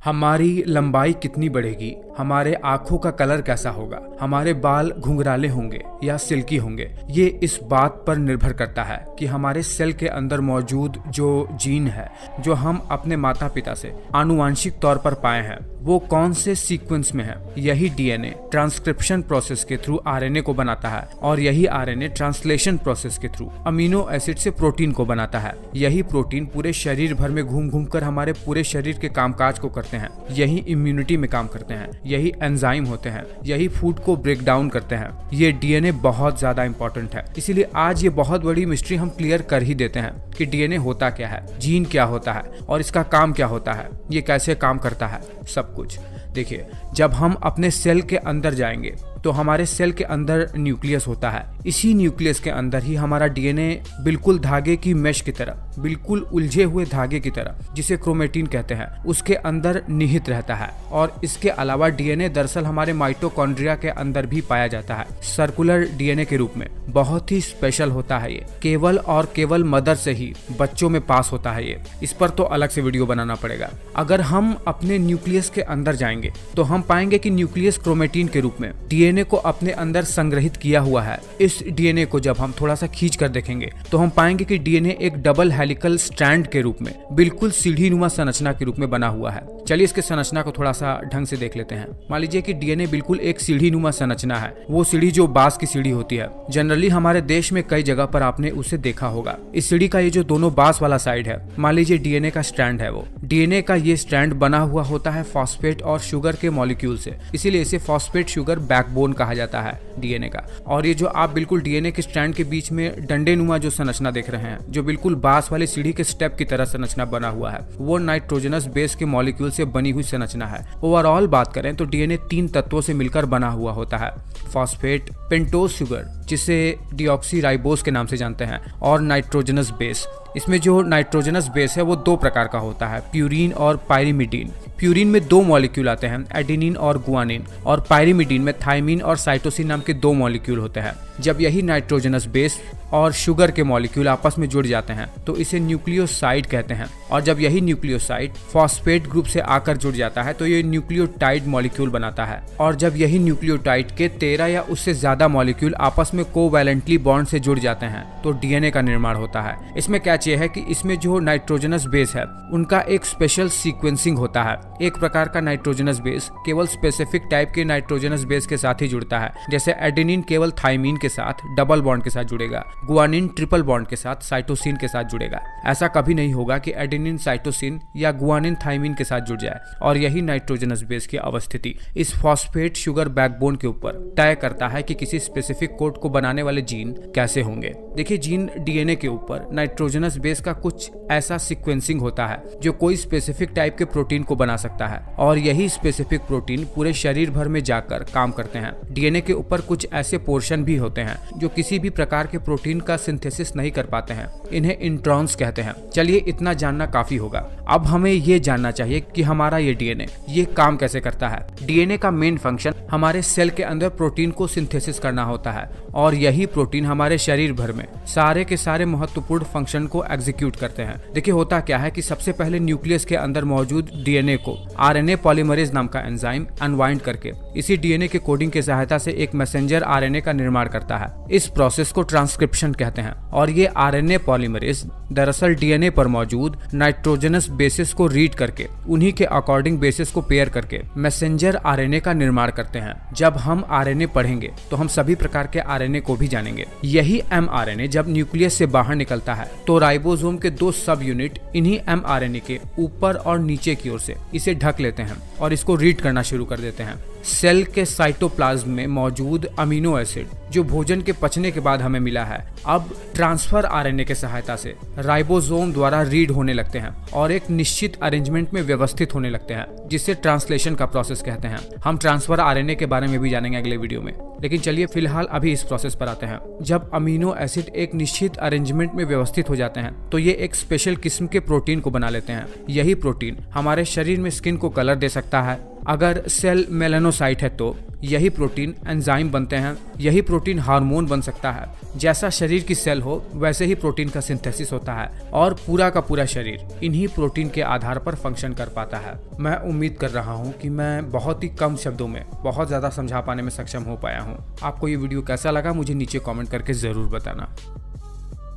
हमारी लंबाई कितनी बढ़ेगी, हमारे आंखों का कलर कैसा होगा, हमारे बाल घुंघराले होंगे या सिल्की होंगे, ये इस बात पर निर्भर करता है कि हमारे सेल के अंदर मौजूद जो जीन है जो हम अपने माता पिता से आनुवांशिक तौर पर पाए हैं वो कौन से सीक्वेंस में है। यही डीएनए ट्रांसक्रिप्शन प्रोसेस के थ्रू आरएनए को बनाता है और यही आरएनए ट्रांसलेशन प्रोसेस के थ्रू अमीनो एसिड से प्रोटीन को बनाता है। यही प्रोटीन पूरे शरीर भर में घूम घूम कर हमारे पूरे शरीर के कामकाज को करते हैं। यही इम्यूनिटी में काम करते हैं, यही एंजाइम होते हैं, यही फूड को ब्रेक डाउन करते हैं। ये डीएनए बहुत ज्यादा इंपॉर्टेंट है, इसीलिए आज ये बहुत बड़ी मिस्ट्री हम क्लियर कर ही देते हैं कि डीएनए होता क्या है, जीन क्या होता है और इसका काम क्या होता है, ये कैसे काम करता है, सब कुछ। देखिए, जब हम अपने सेल के अंदर जाएंगे तो हमारे सेल के अंदर न्यूक्लियस होता है। इसी न्यूक्लियस के अंदर ही हमारा डीएनए बिल्कुल धागे की मेश की तरह, बिल्कुल उलझे हुए धागे की तरह, जिसे क्रोमेटिन कहते हैं, उसके अंदर निहित रहता है। और इसके अलावा डीएनए दरअसल हमारे माइटोकॉन्ड्रिया के अंदर भी पाया जाता है, सर्कुलर डीएनए के रूप में। बहुत ही स्पेशल होता है ये, केवल और केवल मदर से ही बच्चों में पास होता है ये। इस पर तो अलग से वीडियो बनाना पड़ेगा। अगर हम अपने न्यूक्लियस के अंदर जाएंगे तो हम पाएंगे कि न्यूक्लियस क्रोमेटिन के रूप में डीएनए को अपने अंदर संग्रहित किया हुआ है। इस डीएनए को जब हम थोड़ा सा खींच कर देखेंगे तो हम पाएंगे कि डीएनए एक डबल हेलिकल स्ट्रैंड के रूप में, बिल्कुल सीढ़ीनुमा संरचना के रूप में बना हुआ है। चलिए इसके संरचना को थोड़ा सा ढंग से देख लेते हैं। मान लीजिए कि डीएनए बिल्कुल एक सीढ़ीनुमा संरचना है, वो सीढ़ी जो बांस की सीढ़ी होती है। जनरली हमारे देश में कई जगह पर आपने उसे देखा होगा। इस सीढ़ी का ये जो दोनों बांस वाला साइड है, मान लीजिए डीएनए का स्ट्रैंड है वो। डीएनए का ये स्ट्रैंड बना हुआ होता है फॉस्फेट और शुगर के मॉलिक्यूल से, इसीलिए इसे फॉस्फेट शुगर बैकबोन कहा जाता है डीएनए का। और ये जो आप बिल्कुल डीएनए के स्ट्रैंड के बीच में डंडेनुमा जो संरचना देख रहे हैं, जो बिल्कुल बांस वाली सीढ़ी के स्टेप की तरह संरचना बना हुआ है, वो नाइट्रोजनस बेस के मॉलिक्यूल से बनी हुई संरचना है। ओवरऑल बात करें तो डीएनए 3 तत्वों से मिलकर बना हुआ होता है, फॉस्फेट, पेंटोज शुगर जिसे डीऑक्सीराइबोस के नाम से जानते हैं, और नाइट्रोजनस बेस। इसमें जो नाइट्रोजनस बेस है वो 2 प्रकार का होता है, प्यूरीन और पायरिमिडीन। प्यूरीन में 2 मॉलिक्यूल आते हैं, एडेनिन और गुआनिन, और पायरिमिडीन में थाइमिन और साइटोसिन नाम के 2 मॉलिक्यूल होते हैं। जब यही नाइट्रोजनस बेस और शुगर के मॉलिक्यूल आपस में जुड़ जाते हैं तो इसे न्यूक्लियोसाइड कहते हैं। और जब यही न्यूक्लियोसाइड फॉस्फेट ग्रुप से आकर जुड़ जाता है तो ये न्यूक्लियोटाइड मॉलिक्यूल बनाता है। और जब यही न्यूक्लियोटाइड के 13 या उससे ज्यादा मॉलिक्यूल आपस में कोवैलेंटली बॉन्ड से जुड़ जाते हैं तो डीएनए का निर्माण होता है। इसमें कैच ये है कि इसमें जो नाइट्रोजनस बेस है उनका एक स्पेशल सीक्वेंसिंग होता है। एक प्रकार का नाइट्रोजनस बेस केवल स्पेसिफिक टाइप के नाइट्रोजनस बेस के साथ ही जुड़ता है, जैसे एडेनिन केवल थाइमिन के साथ डबल बॉन्ड के साथ जुड़ेगा, गुआनिन ट्रिपल बॉन्ड के साथ साइटोसिन के साथ जुड़ेगा। ऐसा कभी नहीं होगा कि एडेनिन साइटोसिन या गुआनिन थाइमिन के साथ जुड़ जाए। और यही नाइट्रोजनस बेस की अवस्थिति इस फॉस्फेट शुगर बैकबोन के ऊपर तय करता है कि किसी स्पेसिफिक कोड को बनाने वाले जीन कैसे होंगे। देखिए, जीन डीएनए के ऊपर नाइट्रोजनस बेस का कुछ ऐसा सीक्वेंसिंग होता है जो कोई स्पेसिफिक टाइप के प्रोटीन को बना सकता है, और यही स्पेसिफिक प्रोटीन पूरे शरीर भर में जाकर काम करते हैं। डीएनए के ऊपर कुछ ऐसे पोर्शन भी होते हैं जो किसी भी प्रकार के प्रोटीन का सिंथेसिस नहीं कर पाते हैं, इन्हें इंट्रॉन्स कहते हैं। चलिए, इतना जानना काफी होगा। अब हमें ये जानना चाहिए कि हमारा ये डीएनए ये काम कैसे करता है। डीएनए का मेन फंक्शन हमारे सेल के अंदर प्रोटीन को सिंथेसिस करना होता है, और यही प्रोटीन हमारे शरीर भर में सारे के सारे महत्वपूर्ण फंक्शन को एग्जीक्यूट करते हैं। देखिए, होता क्या है कि सबसे पहले न्यूक्लियस के अंदर मौजूद डीएनए को आरएनए पॉलीमरेज नाम का एंजाइम अनवाइंड करके इसी डीएनए के कोडिंग की सहायता से एक मैसेंजर आरएनए का निर्माण करता है। इस प्रोसेस को ट्रांसक्रिप्शन कहते हैं। और ये आरएनए पॉलीमरेज दरअसल डीएनए पर मौजूद नाइट्रोजनस बेसिस को रीड करके उन्हीं के अकॉर्डिंग बेसिस को पेयर करके मैसेंजर आरएनए का निर्माण करते हैं। जब हम आरएनए पढ़ेंगे तो हम सभी प्रकार के आरएनए को भी जानेंगे। यही एमआरएनए जब न्यूक्लियस से बाहर निकलता है तो राइबोसोम के 2 सब यूनिट इन्हीं एमआरएनए के ऊपर और नीचे की ओर से इसे ढक लेते हैं और इसको रीड करना शुरू कर देते हैं। सेल के साइटोप्लाज्म में मौजूद अमीनो एसिड जो भोजन के पचने के बाद हमें मिला है, अब ट्रांसफर आरएनए के सहायता से राइबोसोम द्वारा रीड होने लगते हैं और एक निश्चित अरेंजमेंट में व्यवस्थित होने लगते हैं, जिसे ट्रांसलेशन का प्रोसेस कहते हैं। हम ट्रांसफर आरएनए के बारे में भी जानेंगे अगले वीडियो में, लेकिन चलिए फिलहाल अभी इस प्रोसेस पर आते हैं। जब अमीनो एसिड एक निश्चित अरेंजमेंट में व्यवस्थित हो जाते हैं तो ये एक स्पेशल किस्म के प्रोटीन को बना लेते हैं। यही प्रोटीन हमारे शरीर में स्किन को कलर दे सकता है, अगर सेल मेलानोसाइट है तो यही प्रोटीन एंजाइम बनते हैं, यही प्रोटीन हार्मोन बन सकता है। जैसा शरीर की सेल हो वैसे ही प्रोटीन का सिंथेसिस होता है और पूरा का पूरा शरीर इन्हीं प्रोटीन के आधार पर फंक्शन कर पाता है। मैं उम्मीद कर रहा हूँ कि मैं बहुत ही कम शब्दों में बहुत ज़्यादा समझा पाने में सक्षम हो पाया हूँ। आपको ये वीडियो कैसा लगा मुझे नीचे कमेंट करके ज़रूर बताना।